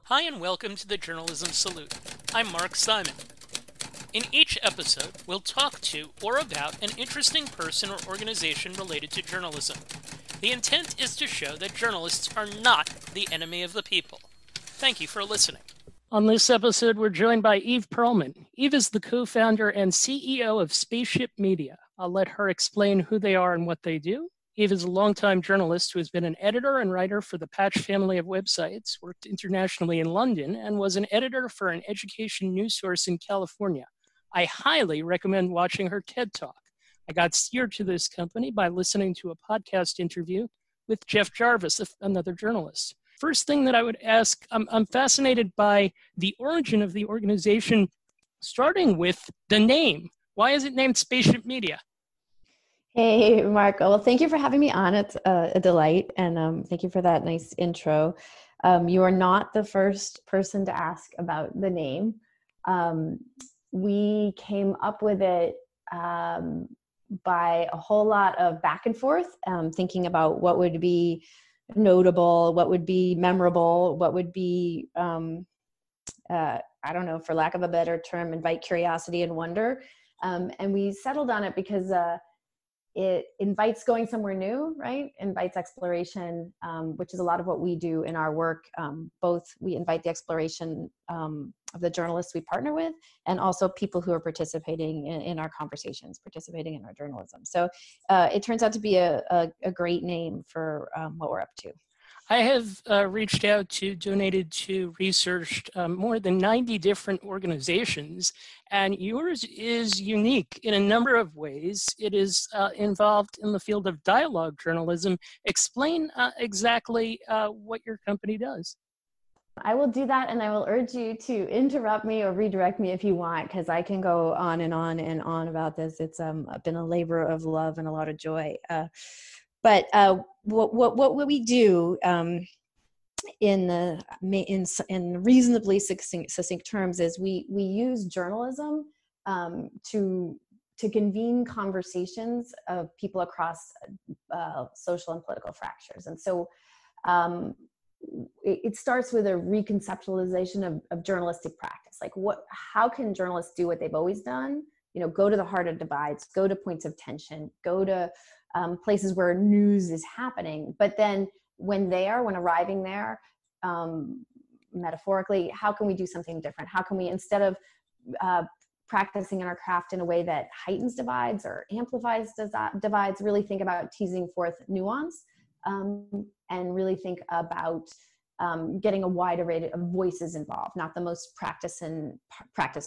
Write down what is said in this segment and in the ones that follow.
Hi and welcome to the Journalism Salute. I'm Mark Simon. In each episode, we'll talk to or about an interesting person or organization related to journalism. The intent is to show that journalists are not the enemy of the people. Thank you for listening. On this episode, we're joined by Eve Pearlman. Eve is the co-founder and CEO of Spaceship Media. I'll let her explain who they are and what they do. Eve is a longtime journalist who has been an editor and writer for the Patch family of websites, worked internationally in London, and was an editor for an education news source in California. I highly recommend watching her TED Talk. I got steered to this company by listening to a podcast interview with Jeff Jarvis, another journalist. First thing that I would ask, I'm fascinated by the origin of the organization, starting with the name. Why is it named Spaceship Media? Hey, Marco. Well, thank you for having me on. It's a delight. And thank you for that nice intro. You are not the first person to ask about the name. We came up with it by a whole lot of back and forth, thinking about what would be notable, what would be memorable, what would be, I don't know, for lack of a better term, invite curiosity and wonder. And we settled on it because it invites going somewhere new, right? Invites exploration, which is a lot of what we do in our work. Both we invite the exploration of the journalists we partner with, and also people who are participating in our conversations, participating in our journalism. So it turns out to be a great name for what we're up to. I have reached out to, donated to, researched more than 90 different organizations, and yours is unique in a number of ways. It is involved in the field of dialogue journalism. Explain exactly what your company does. I will do that, and I will urge you to interrupt me or redirect me if you want, because I can go on and on and on about this. It's been a labor of love and a lot of joy. But what we do in reasonably succinct terms is we use journalism to convene conversations of people across social and political fractures. And so it starts with a reconceptualization of journalistic practice. Like how can journalists do what they've always done? You know, go to the heart of divides, go to points of tension, go to places where news is happening. But then when arriving there, metaphorically, how can we do something different? How can we, instead of practicing in our craft in a way that heightens divides or amplifies divides, really think about teasing forth nuance and really think about getting a wide array of voices involved, not the most practice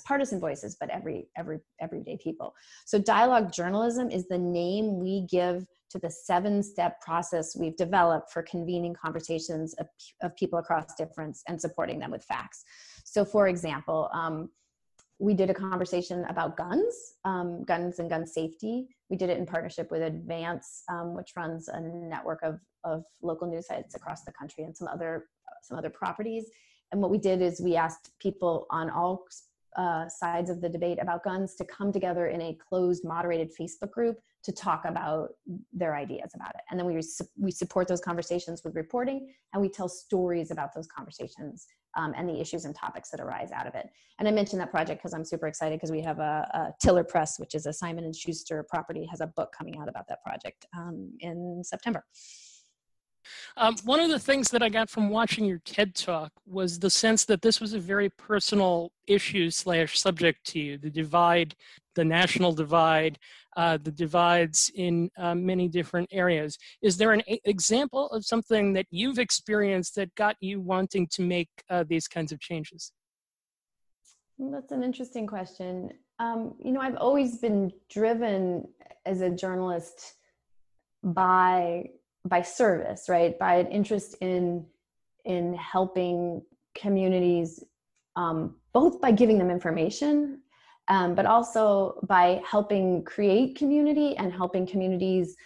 partisan voices, but everyday people. So dialogue journalism is the name we give to the 7-step process we've developed for convening conversations of people across difference and supporting them with facts. So for example, we did a conversation about guns and gun safety. We did it in partnership with Advance, which runs a network of local news sites across the country, and some other properties. And what we did is we asked people on all sides of the debate about guns to come together in a closed, moderated Facebook group to talk about their ideas about it. And then we support those conversations with reporting, and we tell stories about those conversations and the issues and topics that arise out of it. And I mentioned that project because I'm super excited because we have a Tiller Press, which is a Simon & Schuster property, has a book coming out about that project in September. One of the things that I got from watching your TED Talk was the sense that this was a very personal issue / subject to you, the divide, the national divide, the divides in many different areas. Is there an example of something that you've experienced that got you wanting to make these kinds of changes? That's an interesting question. I've always been driven as a journalist by service, right? By an interest in helping communities, both by giving them information, but also by helping create community and helping communities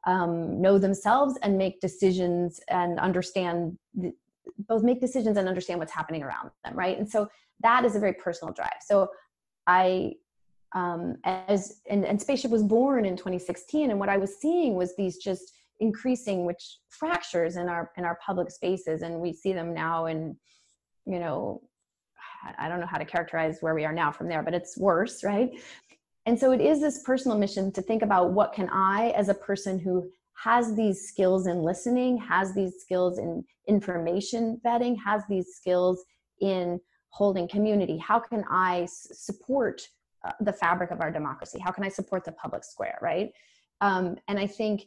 know themselves and make decisions and understand what's happening around them, right? And so that is a very personal drive. So Spaceship was born in 2016, and what I was seeing was these just increasing fractures in our public spaces, and we see them now in you know, I don't know how to characterize where we are now from there, but it's worse, right? And so it is this personal mission to think about what can I, as a person who has these skills in listening, has these skills in information vetting, has these skills in holding community, how can I support the fabric of our democracy? How can I support the public square, right? And I think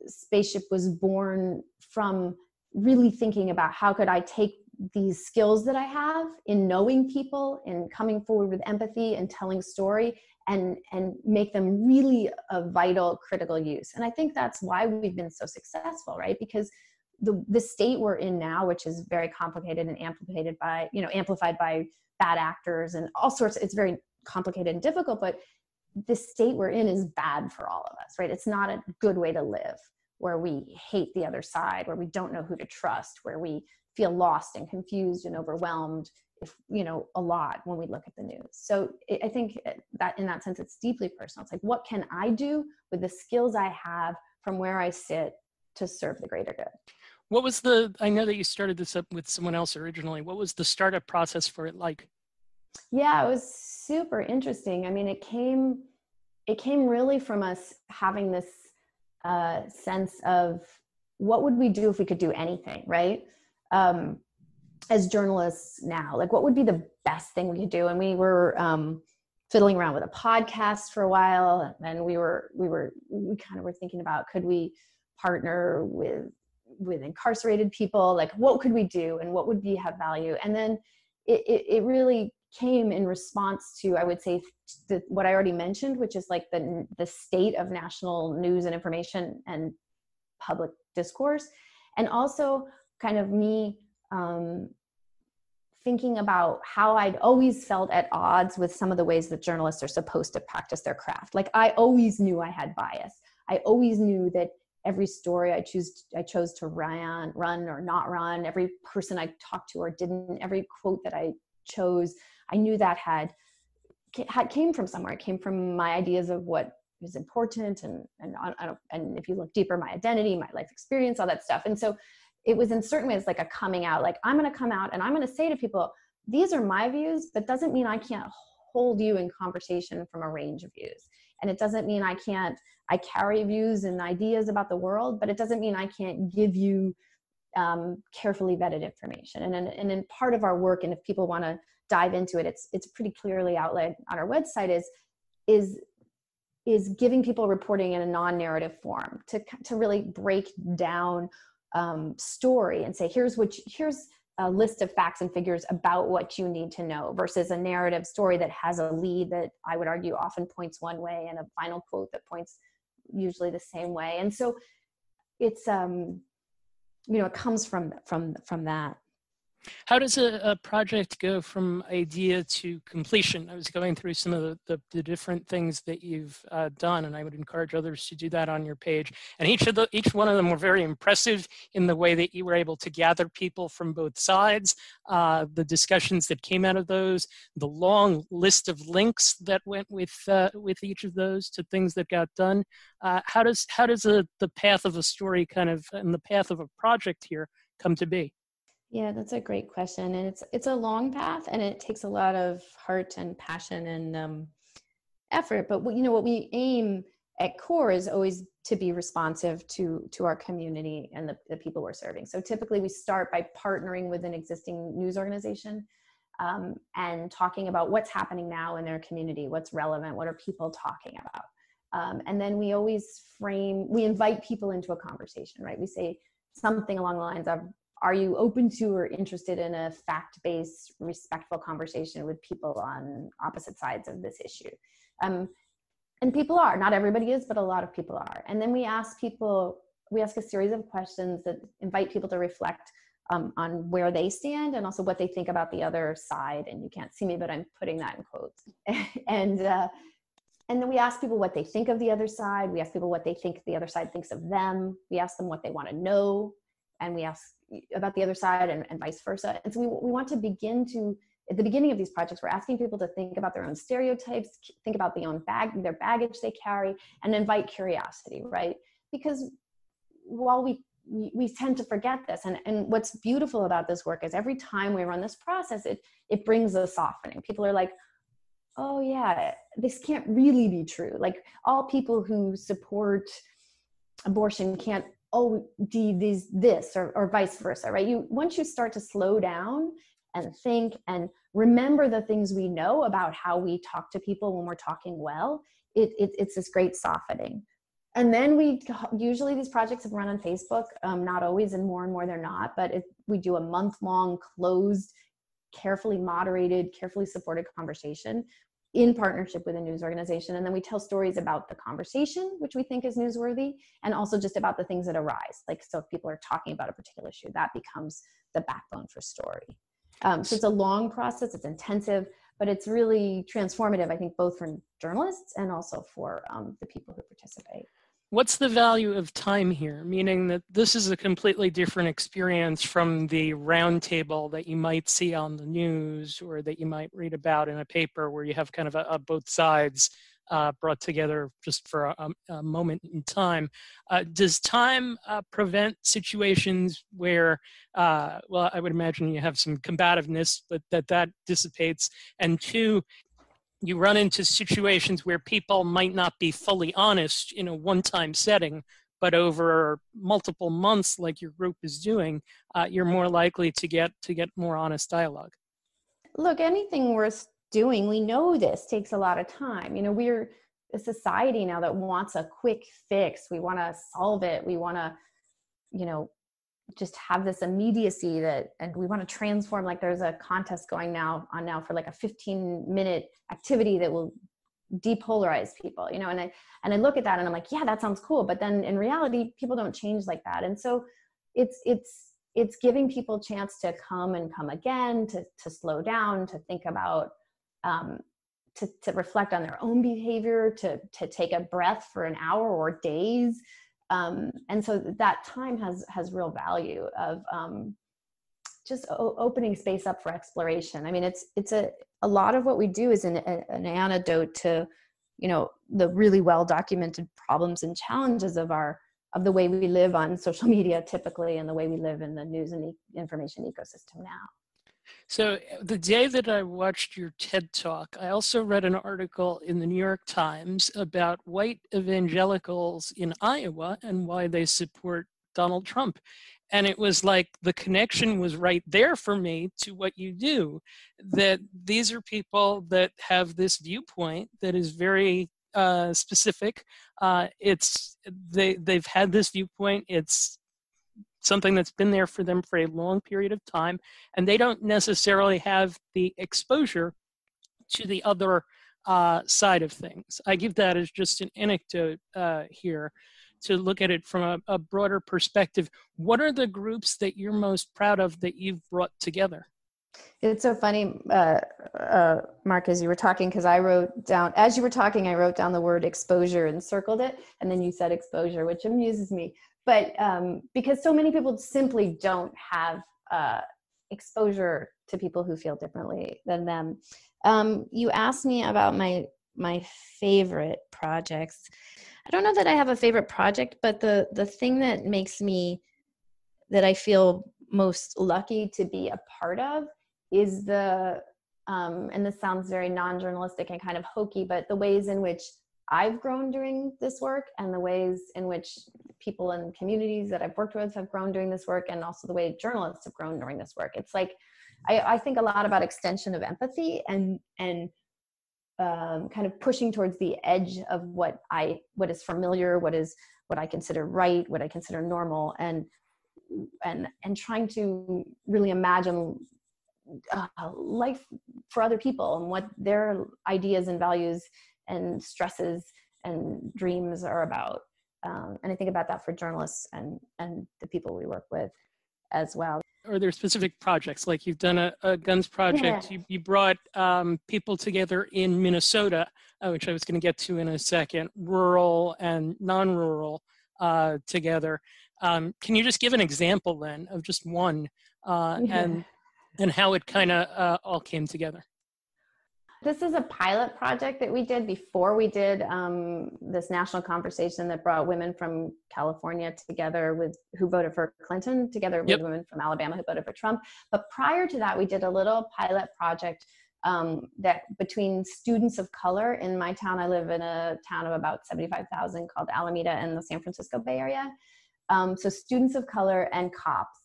Spaceship was born from really thinking about how could I take these skills that I have in knowing people, in coming forward with empathy and telling story, and make them really a vital, critical use. And I think that's why we've been so successful, right? Because the state we're in now, which is very complicated and amplified by bad actors and all sorts, it's very complicated and difficult, but the state we're in is bad for all of us, right? It's not a good way to live, where we hate the other side, where we don't know who to trust, where we feel lost and confused and overwhelmed, a lot when we look at the news. So I think that in that sense, it's deeply personal. It's like, what can I do with the skills I have from where I sit to serve the greater good? What was I know that you started this up with someone else originally. What was the startup process for it like? Yeah, it was super interesting. I mean, it came really from us having this sense of what would we do if we could do anything, right? As journalists now, like what would be the best thing we could do? And we were fiddling around with a podcast for a while, and we kind of were thinking about, could we partner with incarcerated people? Like, what could we do, and what would have value? And then it really came in response to, I would say, what I already mentioned, which is like the state of national news and information and public discourse, and also kind of me thinking about how I'd always felt at odds with some of the ways that journalists are supposed to practice their craft. Like, I always knew I had bias. I always knew that every story I chose to run or not run, every person I talked to or didn't, every quote that I chose, I knew that came from somewhere. It came from my ideas of what is important, and if you look deeper, my identity, my life experience, all that stuff. And so it was in certain ways like a coming out. Like, I'm going to come out and I'm going to say to people, these are my views, but doesn't mean I can't hold you in conversation from a range of views. And it doesn't mean I carry views and ideas about the world, but it doesn't mean I can't give you carefully vetted information. And in part of our work, and if people want to dive into it, it's pretty clearly outlined on our website, is giving people reporting in a non-narrative form to really break down story and say, here's a list of facts and figures about what you need to know, versus a narrative story that has a lead that I would argue often points one way and a final quote that points usually the same way. And so it's it comes from that. How does a project go from idea to completion? I was going through some of the different things that you've done, and I would encourage others to do that on your page. And each one of them were very impressive in the way that you were able to gather people from both sides, the discussions that came out of those, the long list of links that went with each of those to things that got done. How does the path of a story kind of, and the path of a project here come to be? Yeah, that's a great question. And it's a long path, and it takes a lot of heart and passion and effort. But what we aim at core is always to be responsive to our community and the people we're serving. So typically we start by partnering with an existing news organization and talking about what's happening now in their community, what's relevant, what are people talking about. And then we always we invite people into a conversation, right? We say something along the lines of, are you open to or interested in a fact-based, respectful conversation with people on opposite sides of this issue? And people are. Not everybody is, but a lot of people are. And then we ask a series of questions that invite people to reflect on where they stand and also what they think about the other side. And you can't see me, but I'm putting that in quotes. And then we ask people what they think of the other side. We ask people what they think the other side thinks of them. We ask them what they want to know. And we ask about the other side and vice versa. And so we want to begin to, at the beginning of these projects, we're asking people to think about their own stereotypes, think about their baggage they carry, and invite curiosity, right? Because while we we tend to forget this. And what's beautiful about this work is every time we run this process, it brings a softening. People are like, oh yeah, this can't really be true. Like all people who support abortion can't this or vice versa, right? Once you start to slow down and think and remember the things we know about how we talk to people when we're talking well, it's this great softening. And then usually these projects have run on Facebook, not always, and more they're not, but we do a month-long closed, carefully moderated, carefully supported conversation in partnership with a news organization. And then we tell stories about the conversation, which we think is newsworthy, and also just about the things that arise. Like, so if people are talking about a particular issue, that becomes the backbone for story. So it's a long process, it's intensive, but it's really transformative, I think, both for journalists and also for the people who participate. What's the value of time here? Meaning that this is a completely different experience from the roundtable that you might see on the news or that you might read about in a paper where you have kind of a both sides brought together just for a moment in time. Does time prevent situations where, well, I would imagine you have some combativeness, but that dissipates? And two, you run into situations where people might not be fully honest in a one-time setting, but over multiple months, like your group is doing, you're more likely to get more honest dialogue. Look, anything worth doing, we know this takes a lot of time. We're a society now that wants a quick fix. We want to solve it. We want to, just have this immediacy and we want to transform. Like there's a contest going now for like a 15-minute activity that will depolarize people, and I look at that and I'm like, yeah, that sounds cool. But then in reality, people don't change like that. And so it's giving people a chance to come again, to slow down, to think about, to reflect on their own behavior, to take a breath for an hour or days. And so that time has real value of just opening space up for exploration. I mean, it's a lot of what we do is an antidote to, the really well documented problems and challenges of the way we live on social media typically, and the way we live in the news and information ecosystem now. So the day that I watched your TED Talk, I also read an article in the New York Times about white evangelicals in Iowa and why they support Donald Trump. And it was like the connection was right there for me to what you do, that these are people that have this viewpoint that is very specific. They've had this viewpoint. It's something that's been there for them for a long period of time, and they don't necessarily have the exposure to the other side of things. I give that as just an anecdote here to look at it from a broader perspective. What are the groups that you're most proud of that you've brought together? It's so funny, Mark, as you were talking, because I wrote down the word exposure and circled it, and then you said exposure, which amuses me. But because so many people simply don't have exposure to people who feel differently than them. You asked me about my favorite projects. I don't know that I have a favorite project, but the thing that I feel most lucky to be a part of is and this sounds very non-journalistic and kind of hokey, but the ways in which I've grown doing this work, and the ways in which people in communities that I've worked with have grown doing this work, and also the way journalists have grown doing this work. It's like, I think a lot about extension of empathy and kind of pushing towards the edge of what is familiar, what I consider right, what I consider normal, and trying to really imagine life for other people and what their ideas and values and stresses and dreams are about. And I think about that for journalists and the people we work with as well. Are there specific projects, like you've done a guns project? Yeah. You brought people together in Minnesota, which I was going to get to in a second, rural and non-rural together. Can you just give an example then of just one and how it kind of all came together? This is a pilot project that we did before we did this national conversation that brought women from California together with who voted for Clinton together with women from Alabama who voted for Trump. But prior to that, we did a little pilot project that between students of color in my town. I live in a town of about 75,000 called Alameda in the San Francisco Bay Area. So students of color and cops.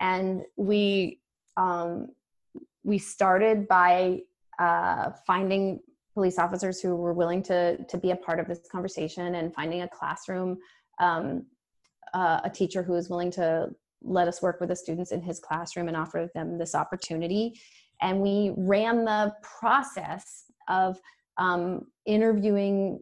And we started by finding police officers who were willing to be a part of this conversation, and finding a classroom, a teacher who was willing to let us work with the students in his classroom and offer them this opportunity. And we ran the process of interviewing,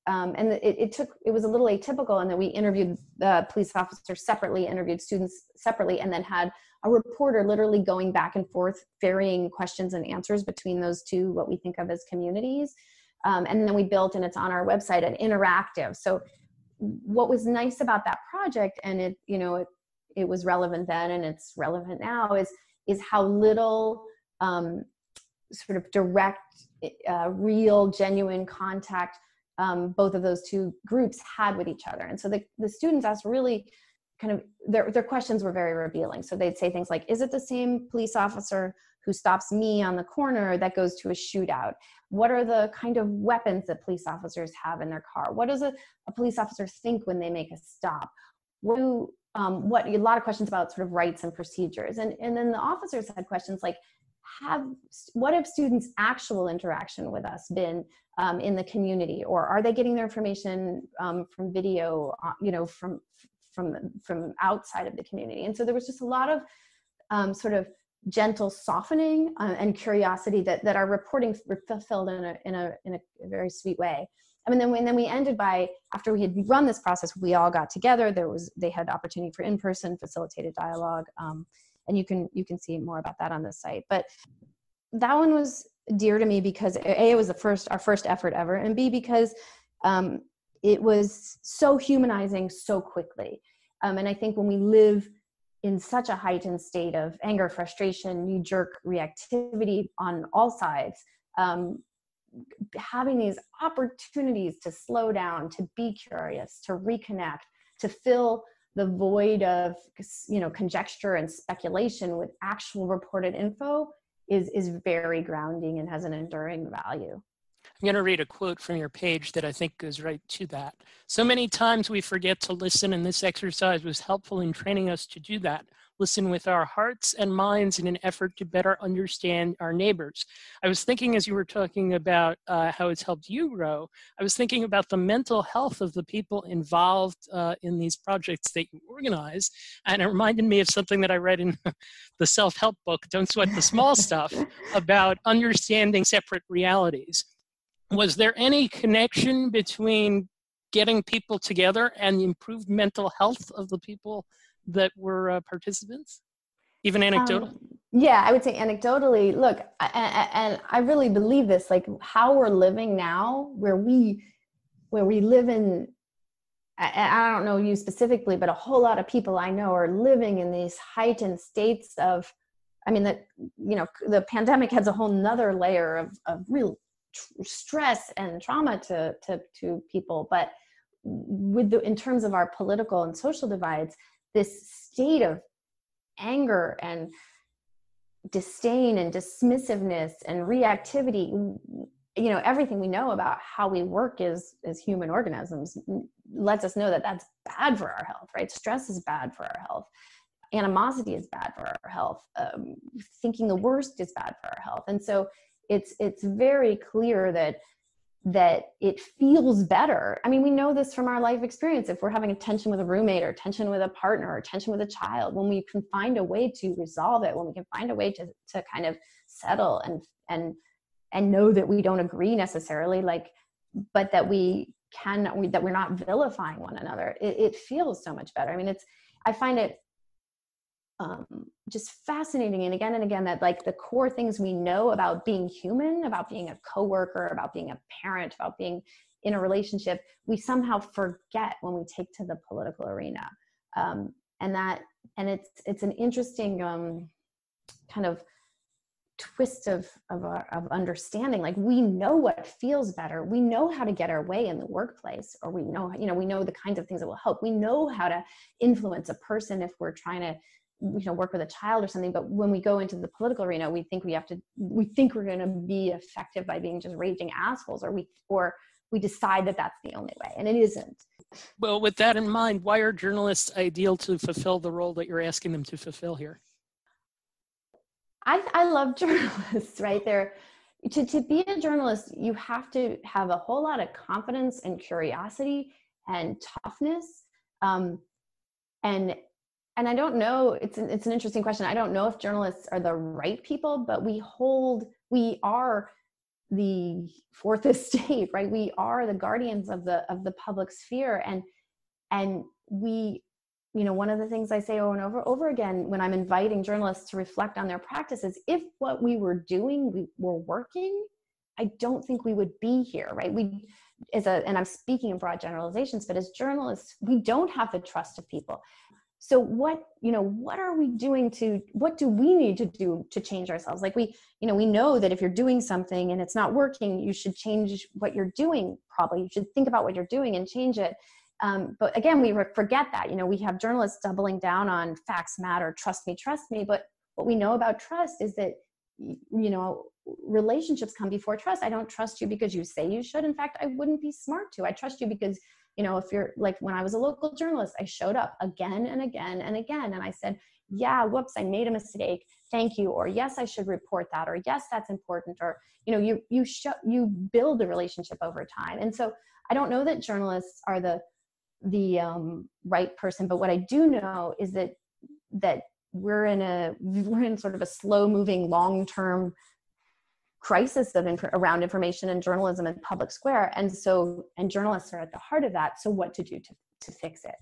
and it was a little atypical in that we interviewed the police officers separately, interviewed students separately, and then had a reporter literally going back and forth, varying questions and answers between those two, what we think of as communities. And then we built, and it's on our website, an interactive. So what was nice about that project, and it was relevant then and it's relevant now, is how little sort of direct, real, genuine contact both of those two groups had with each other. And so the students asked really kind of, their questions were very revealing. So they'd say things like, is it the same police officer who stops me on the corner that goes to a shootout? What are the kind of weapons that police officers have in their car? What does a police officer think when they make a stop? A lot of questions about sort of rights and procedures. And then the officers had questions like, what have students' actual interaction with us been in the community? Or are they getting their information from video, from outside of the community? And so there was just a lot of sort of gentle softening and curiosity that our reporting fulfilled in a very sweet way. I mean, then we ended by, after we had run this process, we all got together. They had opportunity for in-person facilitated dialogue, and you can see more about that on the site. But that one was dear to me because A, it was our first effort ever, and B, because it was so humanizing so quickly. And I think when we live in such a heightened state of anger, frustration, knee-jerk reactivity on all sides, having these opportunities to slow down, to be curious, to reconnect, to fill the void of conjecture and speculation with actual reported info is very grounding and has an enduring value. I'm going to read a quote from your page that I think goes right to that. So many times we forget to listen, and this exercise was helpful in training us to do that. Listen with our hearts and minds in an effort to better understand our neighbors. I was thinking, as you were talking about how it's helped you grow, I was thinking about the mental health of the people involved in these projects that you organize. And it reminded me of something that I read in the self-help book, Don't Sweat the Small Stuff, about understanding separate realities. Was there any connection between getting people together and the improved mental health of the people that were participants, even anecdotal? Yeah, I would say anecdotally. Look, and I really believe this, like how we're living now, where we live in, I don't know you specifically, but a whole lot of people I know are living in these heightened states of, the pandemic has a whole nother layer of real stress and trauma to people. But in terms of our political and social divides, this state of anger and disdain and dismissiveness and reactivity, everything we know about how we work as human organisms lets us know that that's bad for our health, right? Stress is bad for our health. Animosity is bad for our health. Thinking the worst is bad for our health. And so it's very clear that it feels better. I mean, we know this from our life experience. If we're having a tension with a roommate or tension with a partner or tension with a child, when we can find a way to resolve it, when we can find a way to kind of settle and know that we don't agree necessarily, but that we're not vilifying one another, it feels so much better. I mean, I find it just fascinating, and again that like the core things we know about being human, about being a coworker, about being a parent, about being in a relationship, we somehow forget when we take to the political arena. And it's an interesting kind of twist of understanding. Like, we know what feels better. We know how to get our way in the workplace, or we know the kinds of things that will help. We know how to influence a person if we're trying to, work with a child or something. But when we go into the political arena, we think we're going to be effective by being just raging assholes, or we decide that that's the only way, and it isn't. Well, with that in mind, why are journalists ideal to fulfill the role that you're asking them to fulfill here? I love journalists, right? To be a journalist, you have to have a whole lot of confidence and curiosity and toughness. And I don't know, it's an interesting question. I don't know if journalists are the right people, but we are the fourth estate, right? We are the guardians of the public sphere. And we, one of the things I say over and over again when I'm inviting journalists to reflect on their practices, if what we were doing were working, I don't think we would be here, right? And I'm speaking in broad generalizations, but as journalists, we don't have the trust of people. So what are we doing what do we need to do to change ourselves? Like we know that if you're doing something and it's not working, you should change what you're doing. Probably you should think about what you're doing and change it. But again, we forget that, we have journalists doubling down on facts matter, trust me. But what we know about trust is that, relationships come before trust. I don't trust you because you say you should. In fact, I wouldn't be smart to. I trust you because, if you're like, when I was a local journalist, I showed up again and again and again. And I said, yeah, whoops, I made a mistake. Thank you. Or yes, I should report that. Or yes, that's important. Or, you build a relationship over time. And so I don't know that journalists are the right person, but what I do know is that we're in sort of a slow moving, long-term crisis around information and journalism and public square. And journalists are at the heart of that. So what to do to fix it?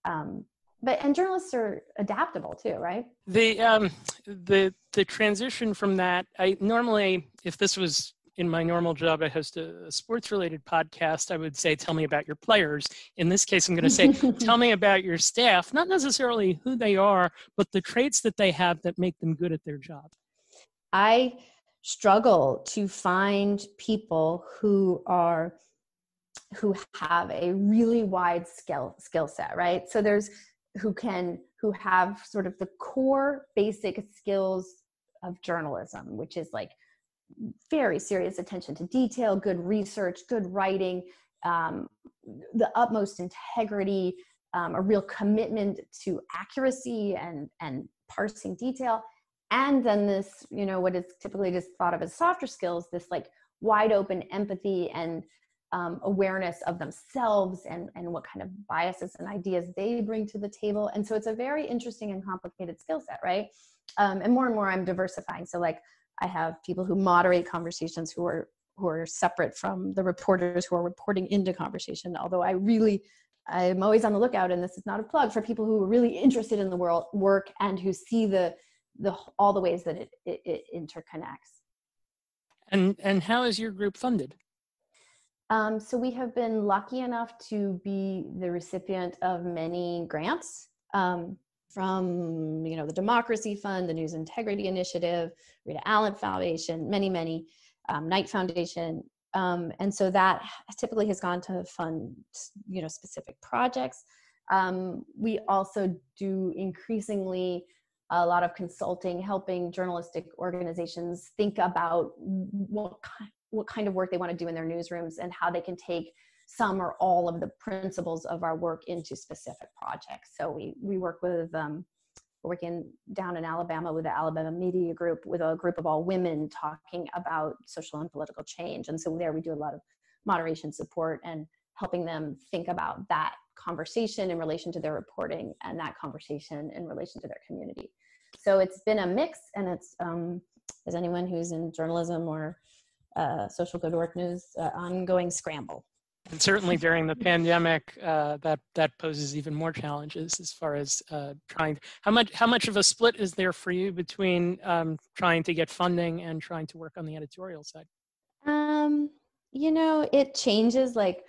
And journalists are adaptable too, right? The transition from that, I normally, if this was in my normal job, I host a sports-related podcast. I would say, tell me about your players. In this case, I'm going to say, tell me about your staff, not necessarily who they are, but the traits that they have that make them good at their job. I struggle to find people who have a really wide skill set, right? So there's who have sort of the core basic skills of journalism, which is like very serious attention to detail, good research, good writing, the utmost integrity, a real commitment to accuracy and parsing detail. And then this, what is typically just thought of as softer skills, this like wide open empathy and awareness of themselves and what kind of biases and ideas they bring to the table. And so it's a very interesting and complicated skill set, right? And more I'm diversifying. So like I have people who moderate conversations who are separate from the reporters who are reporting into conversation. Although I'm always on the lookout, and this is not a plug, for people who are really interested in the work and who see all the ways that it interconnects. And how is your group funded? So we have been lucky enough to be the recipient of many grants from the Democracy Fund, the News Integrity Initiative, Rita Allen Foundation, many Knight Foundation, and so that typically has gone to fund specific projects. We also do increasingly a lot of consulting, helping journalistic organizations think about what kind of work they want to do in their newsrooms and how they can take some or all of the principles of our work into specific projects. So we work with, we're working down in Alabama with the Alabama Media Group, with a group of all women talking about social and political change. And so there we do a lot of moderation support and helping them think about that conversation in relation to their reporting and that conversation in relation to their community. So it's been a mix, and it's, as anyone who's in journalism or social good work news, ongoing scramble. And certainly during the pandemic, that poses even more challenges as far as trying. How much of a split is there for you between trying to get funding and trying to work on the editorial side? It changes. Like,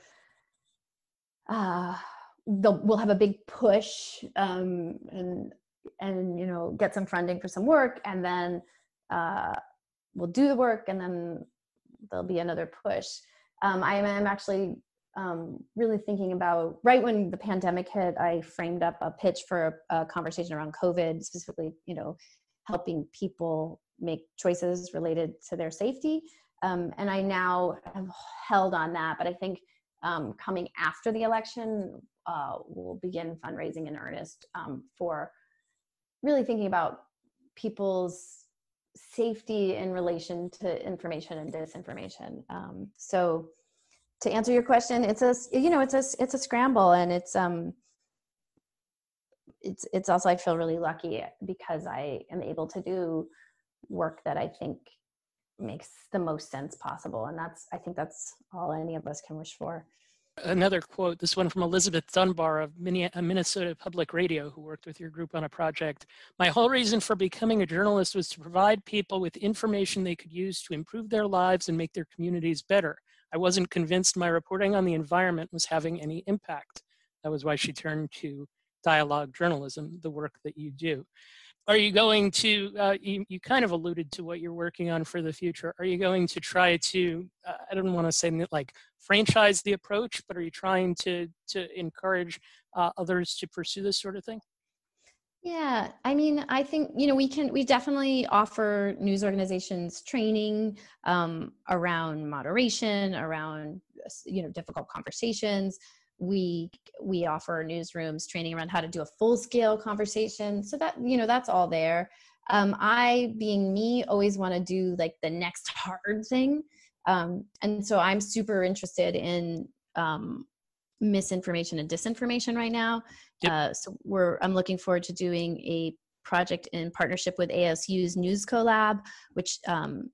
we'll have a big push and get some funding for some work, and then we'll do the work and then there'll be another push. I am actually really thinking about, right when the pandemic hit, I framed up a pitch for a conversation around COVID, specifically, helping people make choices related to their safety. And I now have held on that, but I think coming after the election, we'll begin fundraising in earnest for really thinking about people's safety in relation to information and disinformation. So to answer your question, it's a scramble, and it's also, I feel really lucky because I am able to do work that I think makes the most sense possible. And I think that's all any of us can wish for. Another quote, this one from Elizabeth Dunbar of Minnesota Public Radio, who worked with your group on a project. "My whole reason for becoming a journalist was to provide people with information they could use to improve their lives and make their communities better. I wasn't convinced my reporting on the environment was having any impact." That was why she turned to dialogue journalism, the work that you do. Are you going to, you kind of alluded to what you're working on for the future. Are you going to try to, I don't want to say like franchise the approach, but are you trying to encourage others to pursue this sort of thing? Yeah, I mean, I think, we definitely offer news organizations training around moderation, around, difficult conversations. We offer newsrooms training around how to do a full-scale conversation. So that, that's all there. I, being me, always want to do like the next hard thing. And so I'm super interested in misinformation and disinformation right now. Yep. I'm looking forward to doing a project in partnership with ASU's News Collab, which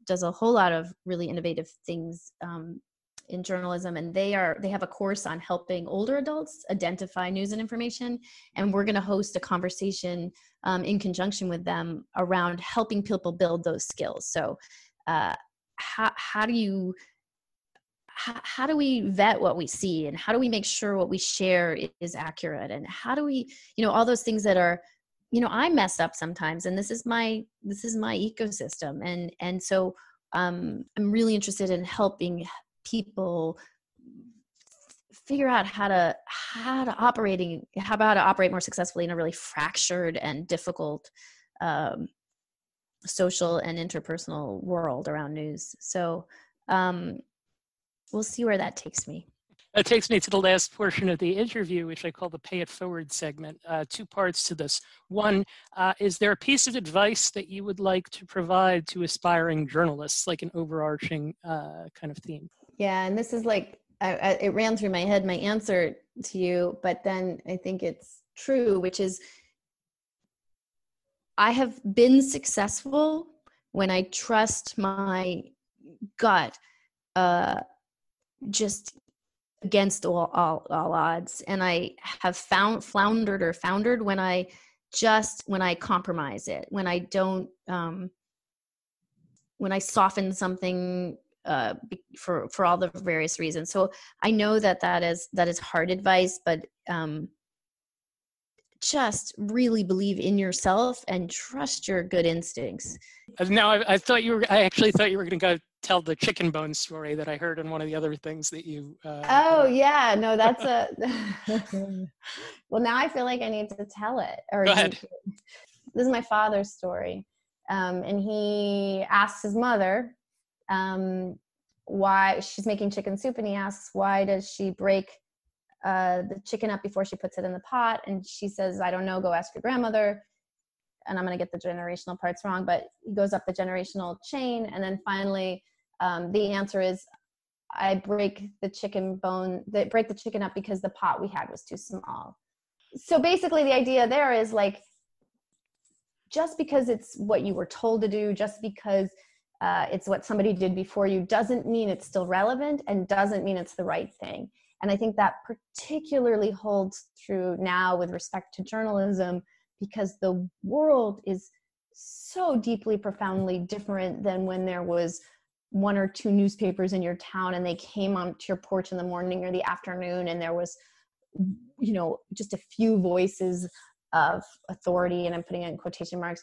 does a whole lot of really innovative things in journalism, and they have a course on helping older adults identify news and information, and we're going to host a conversation in conjunction with them around helping people build those skills. So how do we vet what we see, and how do we make sure what we share is accurate, and how do we, all those things that are, I mess up sometimes, and this is my ecosystem, and so I'm really interested in helping people figure out how to operate more successfully in a really fractured and difficult social and interpersonal world around news. So we'll see where that takes me. That takes me to the last portion of the interview, which I call the Pay It Forward segment. Two parts to this. One, is there a piece of advice that you would like to provide to aspiring journalists, like an overarching kind of theme? Yeah, and this is like, it ran through my head, my answer to you, but then I think it's true, which is I have been successful when I trust my gut just against all odds. And I have floundered when I compromise it, when I don't, when I soften something for all the various reasons. So I know that is hard advice, but just really believe in yourself and trust your good instincts. Now, I actually thought you were going to go tell the chicken bone story that I heard in one of the other things that you. Yeah, no, that's well, now I feel like I need to tell it. Go ahead. This is my father's story, and he asks his mother why she's making chicken soup, and he asks, why does she break the chicken up before she puts it in the pot? And she says, I don't know, go ask your grandmother. And I'm going to get the generational parts wrong, but he goes up the generational chain, and then finally the answer is, I break the chicken up because the pot we had was too small. So basically the idea there is like, just because it's what you were told to do, just because it's what somebody did before you, doesn't mean it's still relevant, and doesn't mean it's the right thing. And I think that particularly holds true now with respect to journalism, because the world is so deeply, profoundly different than when there was one or two newspapers in your town and they came onto your porch in the morning or the afternoon, and there was, just a few voices of authority, and I'm putting it in quotation marks,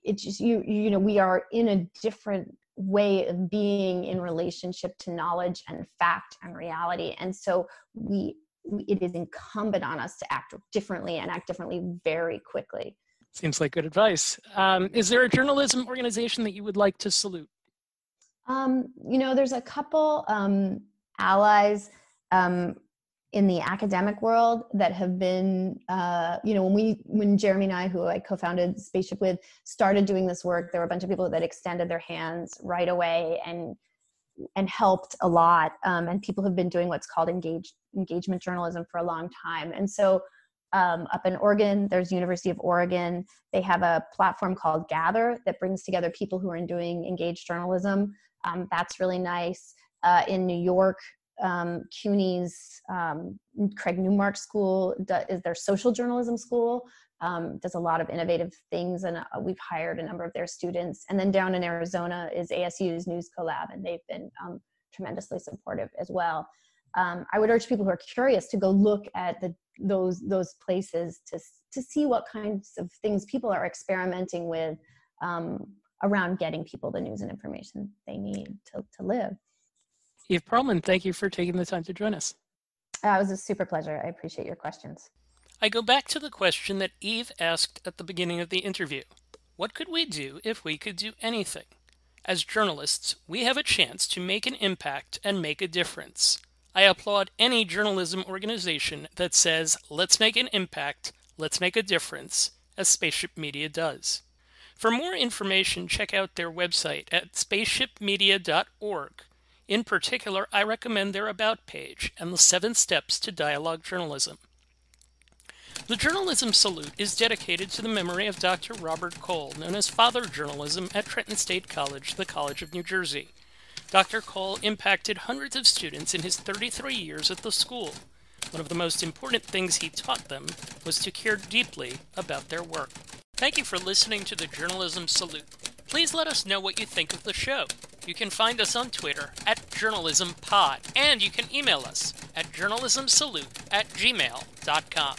it's just, you know, we are in a different way of being in relationship to knowledge and fact and reality. And so it is incumbent on us to act differently and act differently very quickly. Seems like good advice. Is there a journalism organization that you would like to salute? You know, there's a couple allies in the academic world that have been, you know, when Jeremy and I, who I co-founded Spaceship with, started doing this work, there were a bunch of people that extended their hands right away and helped a lot. And people have been doing what's called engagement journalism for a long time. And so up in Oregon, there's University of Oregon. They have a platform called Gather that brings together people who are doing engaged journalism. That's really nice. In New York, CUNY's Craig Newmark School is their social journalism school. Does a lot of innovative things, and we've hired a number of their students. And then down in Arizona is ASU's News Collab, and they've been tremendously supportive as well. I would urge people who are curious to go look at those places to see what kinds of things people are experimenting with around getting people the news and information they need to live. Eve Pearlman, thank you for taking the time to join us. It was a super pleasure. I appreciate your questions. I go back to the question that Eve asked at the beginning of the interview. What could we do if we could do anything? As journalists, we have a chance to make an impact and make a difference. I applaud any journalism organization that says, let's make an impact, let's make a difference, as Spaceship Media does. For more information, check out their website at spaceshipmedia.org. In particular, I recommend their About page and the 7 Steps to Dialogue Journalism. The Journalism Salute is dedicated to the memory of Dr. Robert Cole, known as Father Journalism at Trenton State College, the College of New Jersey. Dr. Cole impacted hundreds of students in his 33 years at the school. One of the most important things he taught them was to care deeply about their work. Thank you for listening to the Journalism Salute. Please let us know what you think of the show. You can find us on Twitter at JournalismPod, and you can email us at journalismsalute@gmail.com.